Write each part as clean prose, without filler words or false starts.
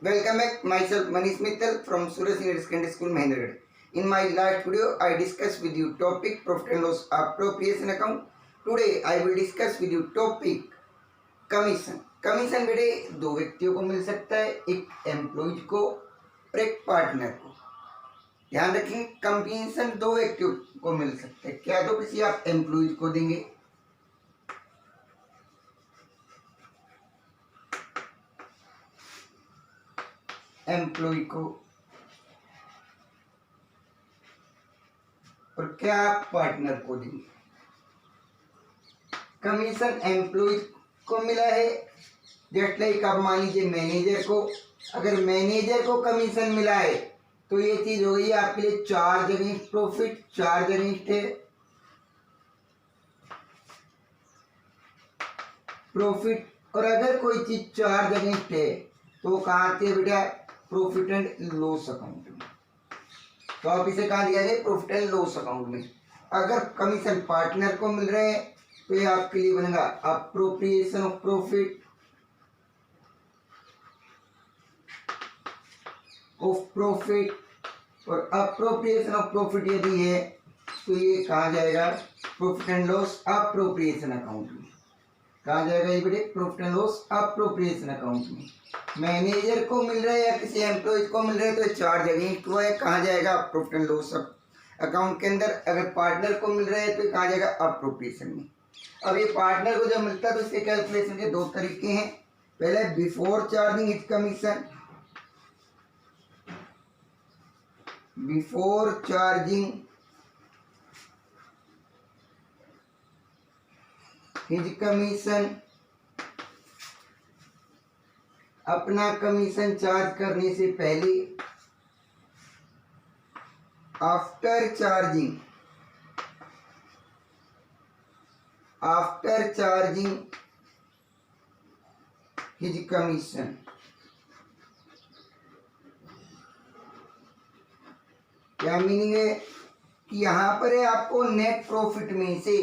welcome back. Myself Manish Mittal from Surya Senior Secondary School, Mahendragarh. In my last video, I discussed with you topic profit and loss appropriation account. Today, I will discuss with you topic commission. Commission बेटे दो व्यक्तियों को मिल सकता है, एक employees को और एक पार्टनर को. ध्यान रखें, कमीशन दो व्यक्तियों को मिल सकता है. क्या तो किसी आप एम्प्लॉयज को देंगे, एम्प्लॉय को, और क्या आप पार्टनर को देंगे. कमीशन एम्प्लॉय को मिला है, जस्ट लाइक आप मान लीजिए मैनेजर को. अगर मैनेजर को कमीशन मिला है तो ये चीज हो गई आपके लिए charge against profit. Charge against है प्रॉफिट, और अगर कोई चीज चार्ज अगेंस्ट है तो वो कहाँ आती है बेटा, प्रॉफिट एंड लॉस अकाउंट में. तो आप इसे कहाँ दिया जाए, प्रॉफिट एंड लॉस अकाउंट में. अगर कमीशन पार्टनर को मिल रहे हैं तो ये आपके लिए बनेगा अप्रोप्रिएशन ऑफ प्रॉफिट और अप्रोप्रिएशन ऑफ प्रॉफिट यदि है तो ये कहाँ जाएगा, profit and loss appropriation account में. कहाँ जाएगा ये बेटे, profit and loss appropriation account में. मैनेजर को मिल रहा है या किसी एम्प्लॉय को मिल रहा है तो चार्ज अगेंस्ट हुआ है, कहाँ जाएगा, प्रॉफिट एंड लॉस अकाउंट के अंदर. अगर पार्टनर को मिल रहा है तो कहाँ जाएगा, अप्रोप्रिएशन में. अब ये पार्टनर को जब मिलता है तो इसके कैलकुलेशन के दो तरीके हैं. पहले before charging his commission, before charging his commission, अपना कमीशन चार्ज करने से पहले. आफ्टर चार्जिंग हिज कमीशन, क्या मीनिंग है कि यहाँ पर है आपको नेट प्रॉफिट में से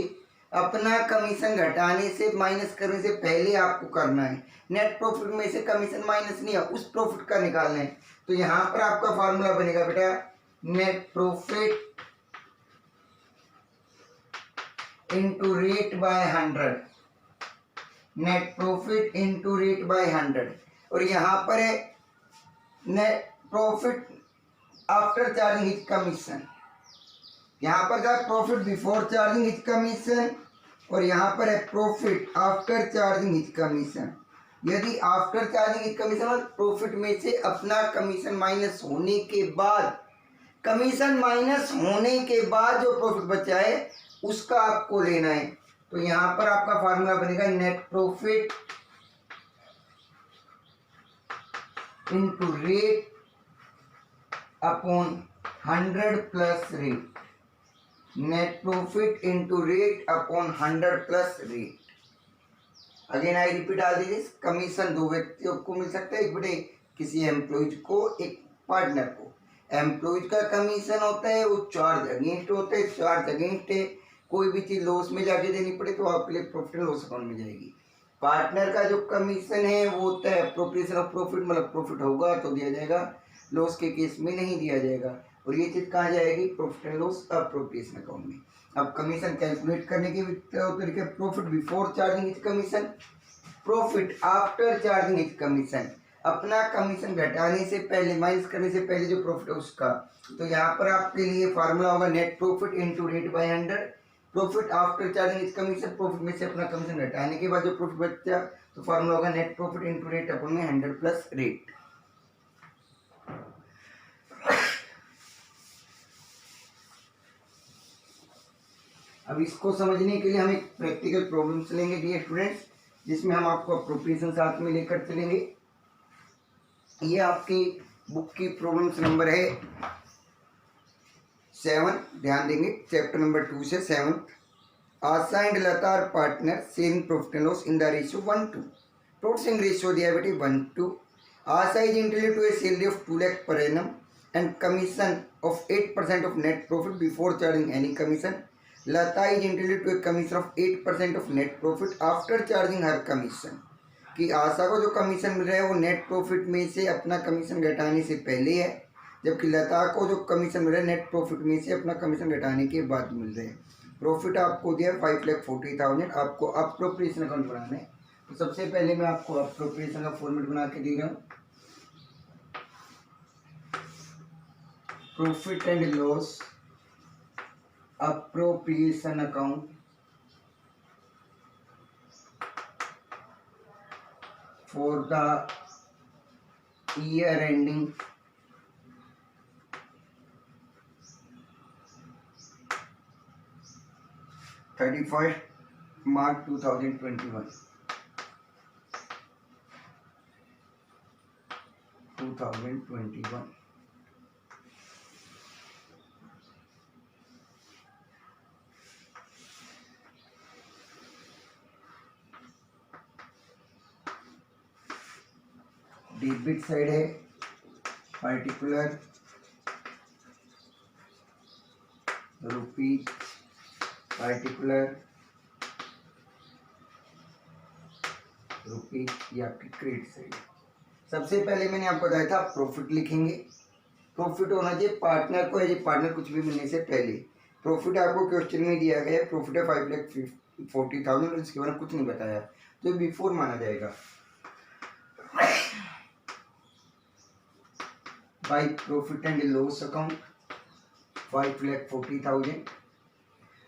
अपना कमीशन घटाने से माइनस करने से पहले आपको करना है. नेट प्रॉफिट में से कमीशन माइनस नहीं है, उस प्रॉफिट का निकालना है. तो यहाँ पर आपका फॉर्मूला बनेगा बेटा, net profit into rate by 100, net profit into rate by 100. और यहाँ पर है net profit after charging his commission. यहाँ पर था profit before charging his commission और यहाँ पर है profit after charging his commission. यदि आफ्टर चार्जिंग हिज कमीशन और प्रॉफिट में से अपना कमीशन माइनस होने के बाद, कमीशन माइनस होने के बाद जो प्रॉफिट बचा है उसका आपको लेना है. तो यहाँ पर आपका फार्मूला बनेगा net profit into rate upon 100 plus rate. Net profit into rate upon 100 plus rate. Again I repeat all this. Commission दो व्यक्तियों को मिल सकता है, एक बेटे किसी एम्प्लॉयज को, एक पार्टनर को. एम्प्लॉयज का कमीशन होता है वो चार्ज अगेंस्ट होता है. चार्ज अगेंस्ट है, कोई भी चीज लॉस में जाके देनी पड़े तो आपके लिए प्रॉफिट एंड लॉस अकाउंट में जाएगी. पार्टनर का जो कमीशन है वो होता है अप्रोप्रिएशन ऑफ प्रॉफिट, मतलब प्रॉफिट होगा तो दिया जाएगा, लॉस के केस में नहीं दिया जाएगा. और ये चीज कहाँ जाएगी, profit and loss appropriation account में. अब कमीशन कैलकुलेट करने के तरीके, profit before charging his commission, profit after charging his commission. अपना कमीशन घटाने से पहले, माइनस करने से पहले जो प्रॉफिट है उसका. तो यहाँ पर आपके लिए फार्मूला होगा net profit into rate by 100. Profit after charging his commission, profit में से अपना कमीशन घटाने के बाद जो प्रॉफिट बचा तो फार्मूला होगा net profit into rate upon में 100 प्लस रेट. अब इसको समझने के लिए हम एक प्रैक्टिकल प्रॉब्लम्स लेंगे डियर स्टूडेंट्स, जिसमें हम आपको अप्रोप्रिएशन साथ में लेकर चलेंगे. ये आपकी बुक की प्रॉब्लम्स नंबर है 7. ध्यान देंगे, चैप्टर नंबर 2 से 7. Asha and Lata are partner sharing profit and loss in the ratio 1:2. Total sharing ratio दिया है बेटे 1:2. Asha is intelligent to a salary of 2 lakh per annum and commission of 8% of net profit before charging any commission. Lata is entitled to a commission of 8% of net profit after charging her commission. कि आशा को जो commission मिल रहा है वो net profit में से अपना commission घटाने से पहले है, जबकि लता को जो कमीशन मिल रहा है नेट प्रॉफिट में से अपना कमीशन घटाने के बाद मिल रहे हैं। प्रॉफिट आपको दिया 5,40,000, आपको अप्रोप्रिएशन अकाउंट बनाना है। तो सबसे पहले मैं आपको अप्रोप्रिएशन का फॉर्मेट बना के दे रहा हूँ। Profit and loss appropriation account for the year ending 31st March 2021. Debit side है पर्टिकुलर रुपीज, पर्टिकुलर रुपीज या क्रेडिट साइड। सबसे पहले मैंने आपको बताया था प्रॉफिट लिखेंगे। प्रॉफिट होना चाहिए पार्टनर को, एज ए पार्टनर कुछ भी मिलने से पहले। प्रॉफिट आपको क्वेश्चन में दिया गया है, प्रॉफिट है 5,40,000 और इसके बारे में कुछ नहीं बताया, तो बिफोर माना जाएगा। By profit and loss account 5,40,000।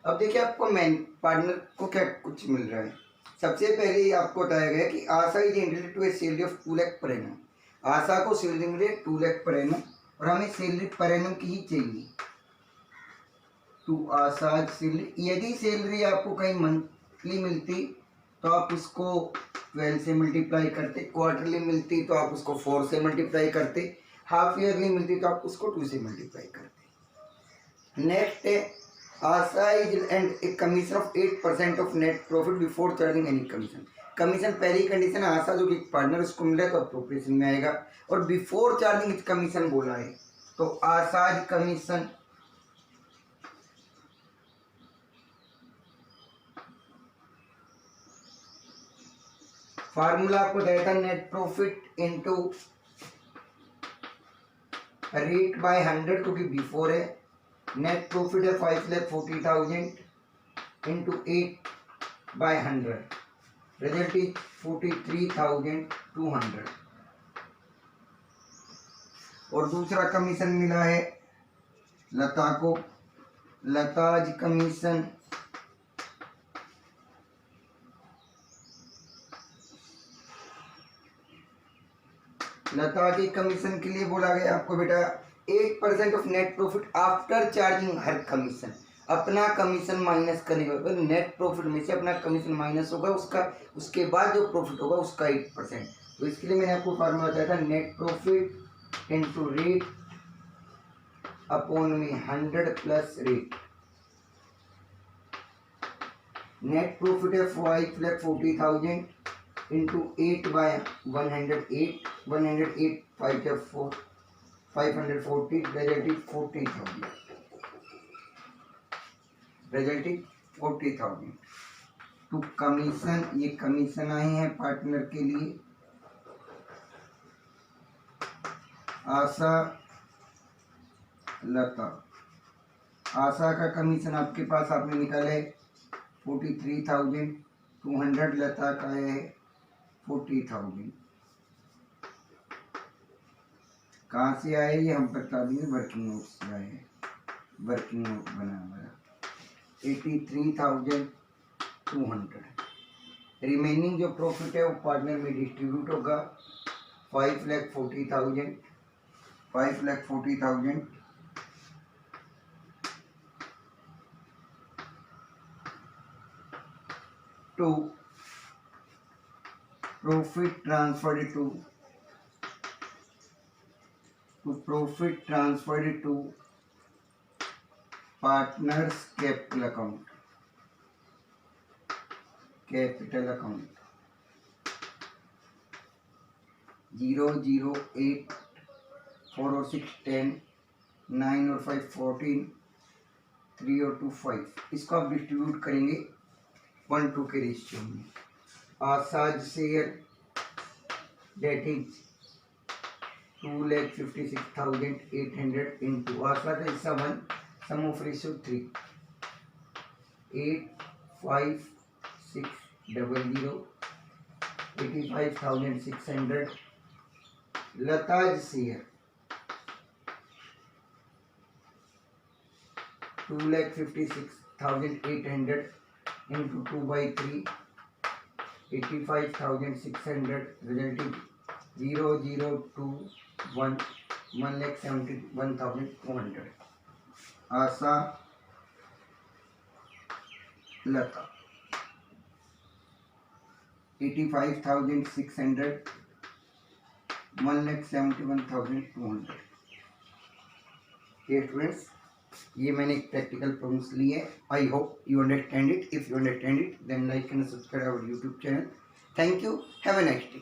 अब देखिए आपको मेन पार्टनर को क्या कुछ मिल रहा है। सबसे पहले ही आपको बताया गया कि Asha is entitled to a salary of 2 lakh per annum. आशा को सैलरी मिल रही है 2 लाख पर एनम और हमें सैलरी पर एनम की ही चाहिए। टू आशा सैलरी, यदि सैलरी आपको कहीं मंथली मिलती तो आप उसको 12 से मल्टीप्लाई करते, क्वार्टरली मिलती तो आप उसको 4 से मल्टीप्लाई करते, हाफ ईयरली मिलती तो आप उसको 2 से मल्टीप्लाई करते। नेक्स्ट है Asha is and a commission of 8% of net profit before charging any commission. Commission पहली कंडीशन है, आशा जो कि पार्टनर उसको मिल रहा है तो अप्रोप्रिएशन में आएगा। और बिफोर चार्जिंग कमीशन बोला है तो आशा कमीशन फार्मूला आपको देता है net profit into rate by 100 क्योंकि बिफोर है। नेट प्रॉफिट है 5,40,000 इंटू 8/100, रिजल्ट इज 43,200। और दूसरा कमीशन मिला है लता को, लताज कमीशन लता के कमीशन के लिए बोला गया आपको बेटा 8% of net profit after charging her commission. अपना कमीशन माइनस करने के बाद नेट प्रॉफिट में से अपना कमीशन माइनस होगा, उसका उसके बाद जो प्रॉफिट होगा उसका 8%। तो इसके लिए मैंने आपको फार्मूला बताया था net profit into rate upon में 100 प्लस रेट। नेट प्रॉफिट है 5,40,000 into 8/108, 108 5 4 540, result is 40,000, result is 40,000। तो कमीशन, ये कमीशन आए हैं पार्टनर के लिए। आशा लता, आशा का कमीशन आपके पास आपने निकाला है 43,200, लता का है 40,000। कहाँ से आए ये हम बता देंगे, वर्किंग नोट से आए हैं, वर्किंग नोट बना हुआ 83,200। रिमेनिंग जो प्रॉफिट है वो पार्टनर में डिस्ट्रीब्यूट होगा 5,40,000 to profit transferred to partners capital account 0, 0, 8, 4 और 6 10, 9 और 5 14, 3 और 2 5। इसको आप डिस्ट्रीब्यूट करेंगे 1:2 के रेशियो में। आशा share that is 2,56,800 into Asla is 7, sum of ratio 3, 8, 5, 6, 00, 85,600. Lata is here. 2,56,800 into 2 by 3, 85,600, result is 0021, 1,71,200. Asa, Lata. 85,600, 1,71,200. ये स्टूडेंट्स, ये मैंने एक प्रैक्टिकल प्रॉब्लम्स लिए. I hope you understand it. If you understand it then like and subscribe our YouTube channel. Thank you. Have a nice day.